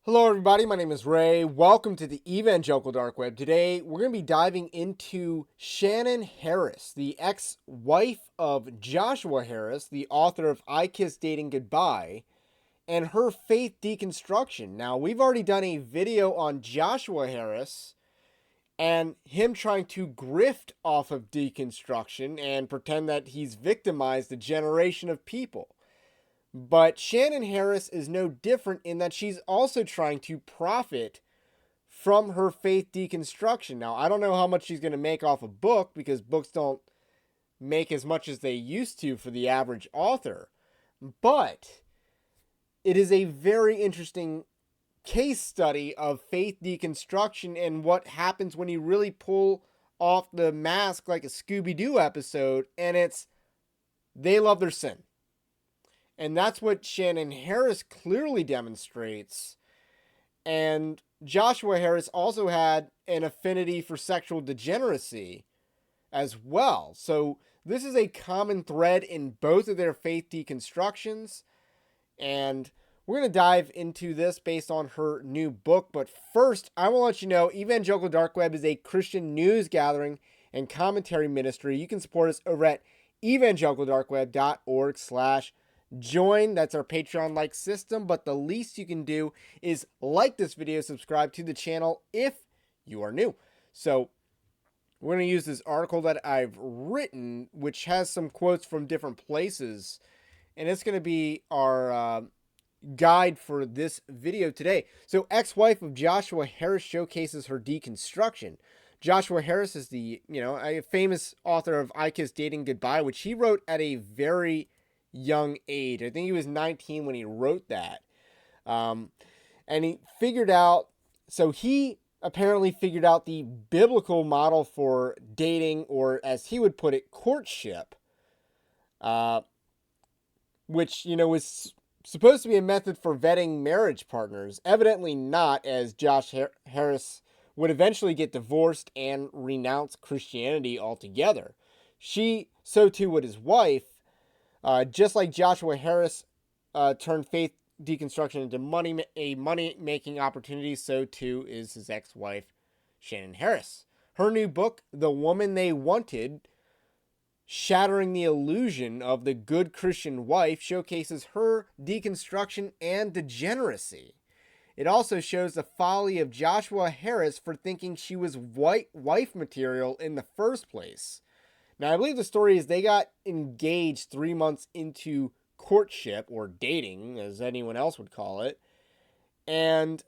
Hello, everybody. My name is Ray. Welcome to the Evangelical Dark Web. Today, we're going to be diving into Shannon Harris, the ex-wife of Joshua Harris, the author of I Kiss Dating Goodbye, and her faith deconstruction. Now, we've already done a video on Joshua Harris and him trying to grift off of deconstruction and pretend that he's victimized a generation of people. But Shannon Harris is no different in that she's also trying to profit from her faith deconstruction. Now, I don't know how much she's going to make off a book because books don't make as much as they used to for the average author. But it is a very interesting case study of faith deconstruction and what happens when you really pull off the mask like a Scooby-Doo episode and it's they love their sin. And that's what Shannon Harris clearly demonstrates. And Joshua Harris also had an affinity for sexual degeneracy as well. So this is a common thread in both of their faith deconstructions. And we're going to dive into this based on her new book. But first, I want to let you know Evangelical Dark Web is a Christian news gathering and commentary ministry. You can support us over at evangelicaldarkweb.org/join. That's our Patreon-like system, but the least you can do is like this video, subscribe to the channel if you are new. So we're going to use this article that I've written, which has some quotes from different places, and it's going to be our guide for this video today. So ex-wife of Joshua Harris showcases her deconstruction. Joshua Harris is the, a famous author of I Kiss Dating Goodbye, which he wrote at a very young age. I think he was 19 when he wrote that. And he apparently figured out the biblical model for dating, or as he would put it, courtship, which, was supposed to be a method for vetting marriage partners. Evidently not, as Josh Harris would eventually get divorced and renounce Christianity altogether. So too would his wife. Just like Joshua Harris turned faith deconstruction into a money-making opportunity, so too is his ex-wife, Shannon Harris. Her new book, The Woman They Wanted, Shattering the Illusion of the Good Christian Wife, showcases her deconstruction and degeneracy. It also shows the folly of Joshua Harris for thinking she was wife material in the first place. Now, I believe the story is they got engaged 3 months into courtship, or dating, as anyone else would call it. And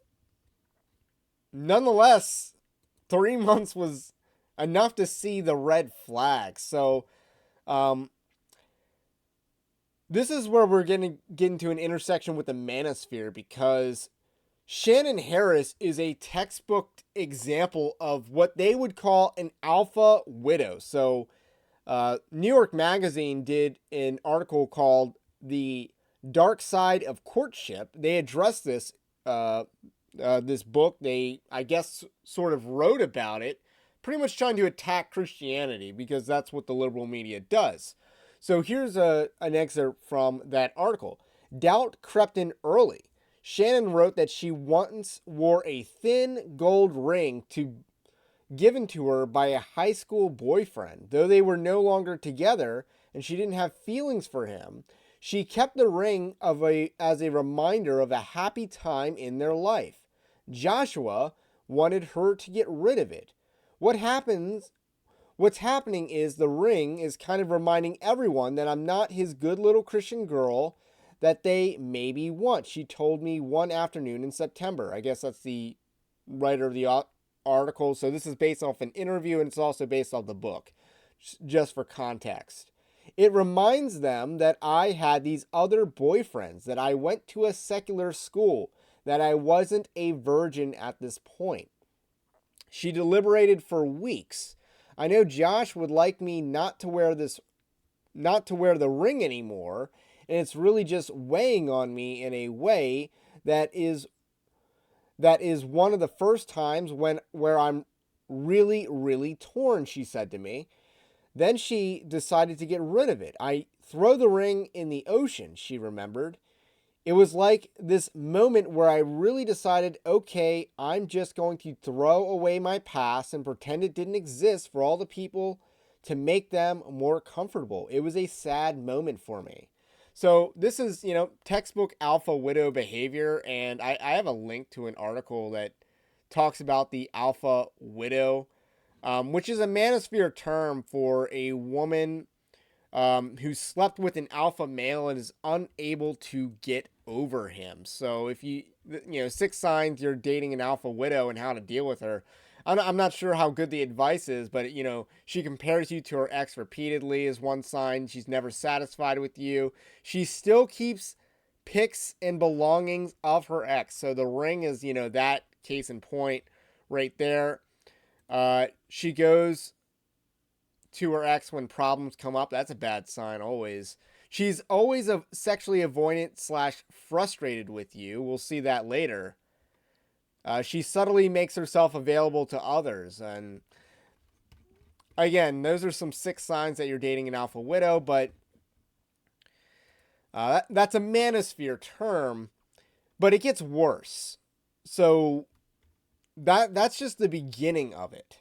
nonetheless, 3 months was enough to see the red flags. So, this is where we're going to get into an intersection with the manosphere, because Shannon Harris is a textbook example of what they would call an alpha widow. So, New York Magazine did an article called "The Dark Side of Courtship." They addressed this book. They, I guess, sort of wrote about it, pretty much trying to attack Christianity, because that's what the liberal media does. So here's an excerpt from that article. Doubt crept in early. Shannon wrote that she once wore a thin gold ring given to her by a high school boyfriend. Though they were no longer together and she didn't have feelings for him, she kept the ring as a reminder of a happy time in their life. Joshua wanted her to get rid of it. What's happening is the ring is kind of reminding everyone that I'm not his good little Christian girl that they maybe want, she told me one afternoon in September. I guess that's the writer of the article. So this is based off an interview, and it's also based off the book, just for context. It reminds them that I had these other boyfriends, that I went to a secular school, that I wasn't a virgin at this point. She deliberated for weeks. I know Josh would like me not to wear the ring anymore, and it's really just weighing on me in a way that is one of the first times where I'm really, really torn, she said to me. Then she decided to get rid of it. I throw the ring in the ocean, she remembered. it was like this moment where I really decided, okay, I'm just going to throw away my past and pretend it didn't exist for all the people to make them more comfortable. It was a sad moment for me. So this is, textbook alpha widow behavior. And I have a link to an article that talks about the alpha widow, which is a manosphere term for a woman who slept with an alpha male and is unable to get over him. So if six signs you're dating an alpha widow and how to deal with her. I'm not sure how good the advice is, but she compares you to her ex repeatedly is one sign. She's never satisfied with you. She still keeps pics and belongings of her ex. So the ring is, that case in point right there. She goes to her ex when problems come up. That's a bad sign always. She's always a sexually avoidant / frustrated with you. We'll see that later. She subtly makes herself available to others. And again, those are some 6 signs that you're dating an alpha widow, but that's a manosphere term, but it gets worse. So that's just the beginning of it.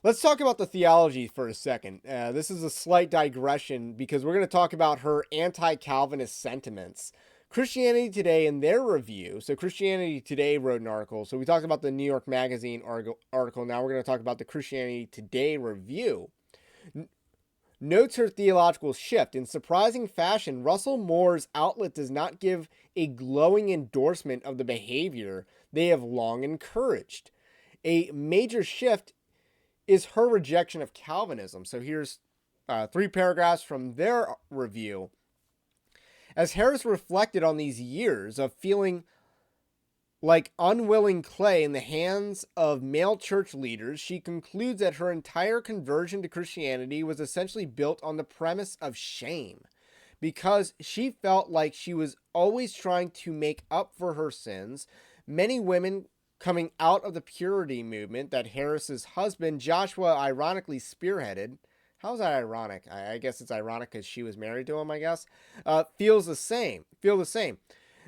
Let's talk about the theology for a second. This is a slight digression because we're going to talk about her anti-Calvinist sentiments. Christianity Today, in their review, so Christianity Today wrote an article. So we talked about the New York Magazine article. Now we're going to talk about the Christianity Today review. Notes her theological shift. In surprising fashion, Russell Moore's outlet does not give a glowing endorsement of the behavior they have long encouraged. A major shift is her rejection of Calvinism. So here's 3 paragraphs from their review. As Harris reflected on these years of feeling like unwilling clay in the hands of male church leaders, she concludes that her entire conversion to Christianity was essentially built on the premise of shame, because she felt like she was always trying to make up for her sins. Many women coming out of the purity movement that Harris's husband, Joshua, ironically spearheaded. How's that ironic? I guess it's ironic because she was married to him, I guess. Feel the same.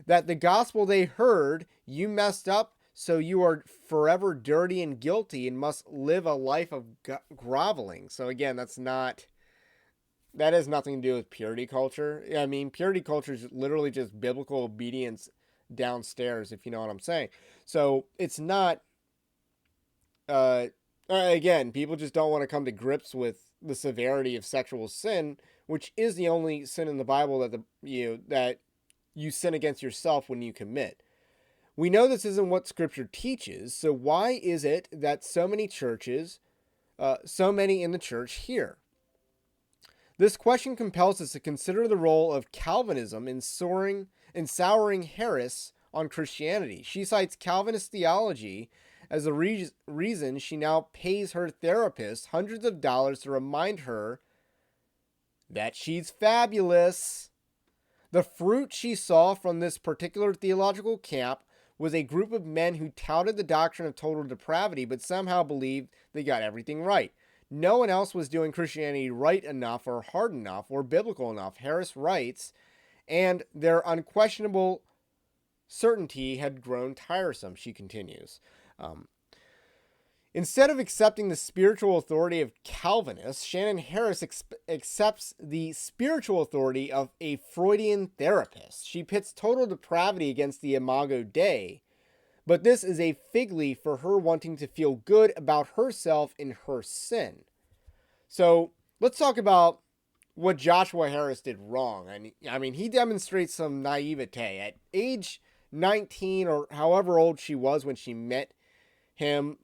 That the gospel they heard, you messed up, so you are forever dirty and guilty and must live a life of groveling. So again, that has nothing to do with purity culture. I mean, purity culture is literally just biblical obedience downstairs, if you know what I'm saying. So it's not, again, people just don't want to come to grips with the severity of sexual sin, which is the only sin in the Bible that that you sin against yourself when you commit. We know this isn't what Scripture teaches, so why is it that so many in the church hear? This question compels us to consider the role of Calvinism in souring Harris on Christianity. She cites Calvinist theology as the reason she now pays her therapist hundreds of dollars to remind her that she's fabulous. The fruit she saw from this particular theological camp was a group of men who touted the doctrine of total depravity, but somehow believed they got everything right. No one else was doing Christianity right enough or hard enough or biblical enough, Harris writes, and their unquestionable certainty had grown tiresome, she continues. Instead of accepting the spiritual authority of Calvinists, Shannon Harris accepts the spiritual authority of a Freudian therapist. She pits total depravity against the Imago Dei, but this is a fig leaf for her wanting to feel good about herself in her sin. So let's talk about what Joshua Harris did wrong. I mean, he demonstrates some naivete. At age 19 or however old she was when she met him,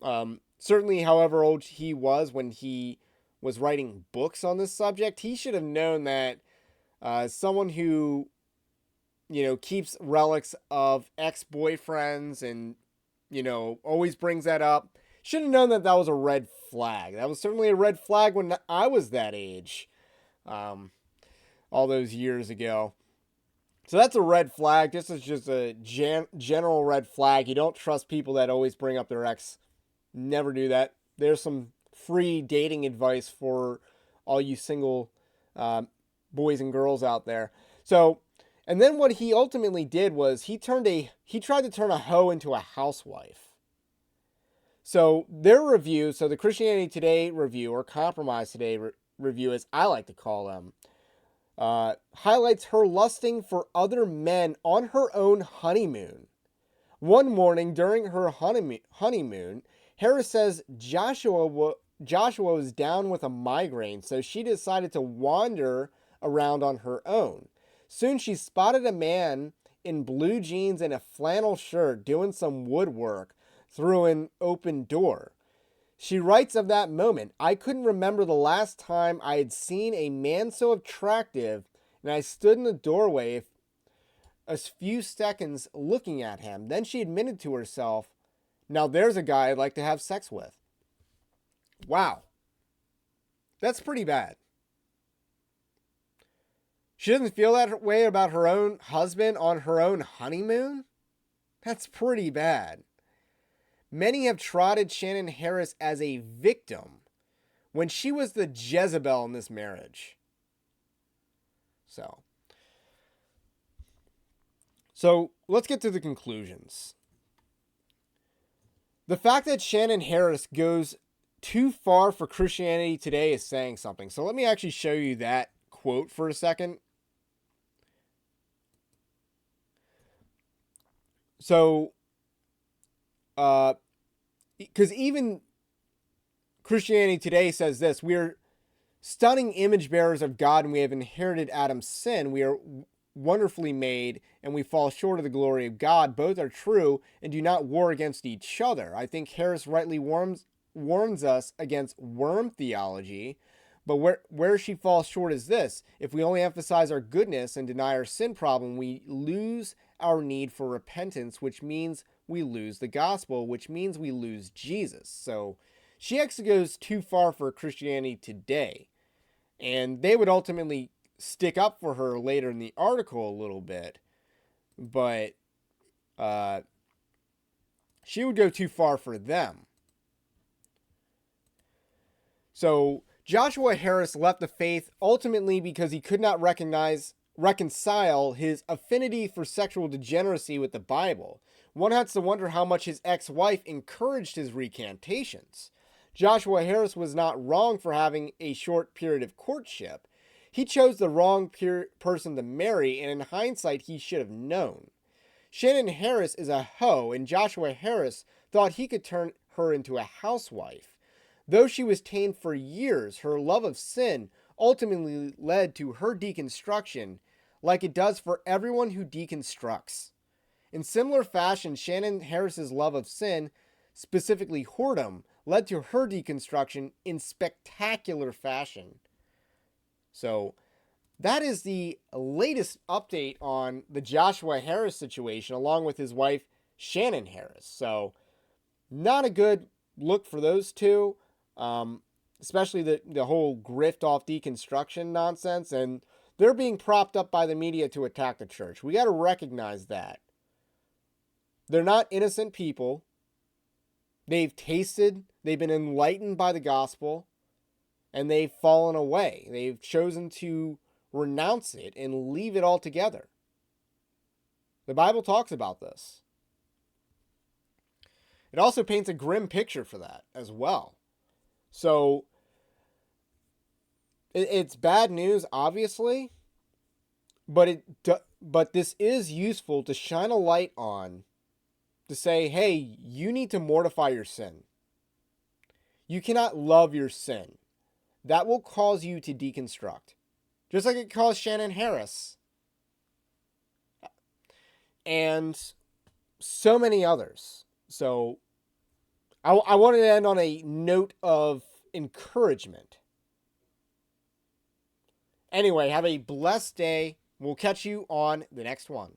certainly however old he was when he was writing books on this subject, he should have known that someone who, keeps relics of ex-boyfriends and, always brings that up, should have known that that was a red flag. That was certainly a red flag when I was that age, all those years ago. So that's a red flag. This is just a general red flag. You don't trust people that always bring up their ex. Never do that. There's some free dating advice for all you single boys and girls out there. So And then what he ultimately did was he tried to turn a hoe into a housewife. So their review, so the Christianity Today review, or Compromise Today review, as I like to call them, highlights her lusting for other men on her own honeymoon. One morning during her honeymoon, Harris says Joshua was down with a migraine, so she decided to wander around on her own. Soon she spotted a man in blue jeans and a flannel shirt doing some woodwork through an open door. She writes of that moment, "I couldn't remember the last time I had seen a man so attractive, and I stood in the doorway a few seconds looking at him. Then she admitted to herself, now there's a guy I'd like to have sex with." Wow. That's pretty bad. She doesn't feel that way about her own husband on her own honeymoon? That's pretty bad. Many have trotted Shannon Harris as a victim when she was the Jezebel in this marriage. So let's get to the conclusions. The fact that Shannon Harris goes too far for Christianity Today is saying something. So let me actually show you that quote for a second. So, because even Christianity Today says this: we are stunning image bearers of God, and we have inherited Adam's sin. We are wonderfully made, and we fall short of the glory of God. Both are true and do not war against each other. I think Harris rightly warns us against worm theology, but where she falls short is this: if we only emphasize our goodness and deny our sin problem, we lose our need for repentance, which means we lose the gospel, which means we lose Jesus. So she actually goes too far for Christianity Today, and they would ultimately stick up for her later in the article a little bit, but she would go too far for them. So Joshua Harris left the faith ultimately because he could not reconcile his affinity for sexual degeneracy with the Bible. One has to wonder how much his ex-wife encouraged his recantations. Joshua Harris was not wrong for having a short period of courtship. He chose the wrong person to marry, and in hindsight, he should have known. Shannon Harris is a hoe, and Joshua Harris thought he could turn her into a housewife. Though she was tamed for years, her love of sin ultimately led to her deconstruction, like it does for everyone who deconstructs. In similar fashion, Shannon Harris's love of sin, specifically whoredom, led to her deconstruction in spectacular fashion. So that is the latest update on the Joshua Harris situation, along with his wife, Shannon Harris. So not a good look for those two, especially the whole grift off deconstruction nonsense. And they're being propped up by the media to attack the church. We got to recognize that. They're not innocent people. They've been enlightened by the gospel, and they've fallen away. They've chosen to renounce it and leave it altogether. The Bible talks about this. It also paints a grim picture for that as well. So it's bad news, obviously, but this is useful to shine a light on, to say, hey, you need to mortify your sin. You cannot love your sin. That will cause you to deconstruct. Just like it caused Shannon Harris. And so many others. So I wanted to end on a note of encouragement. Anyway, have a blessed day. We'll catch you on the next one.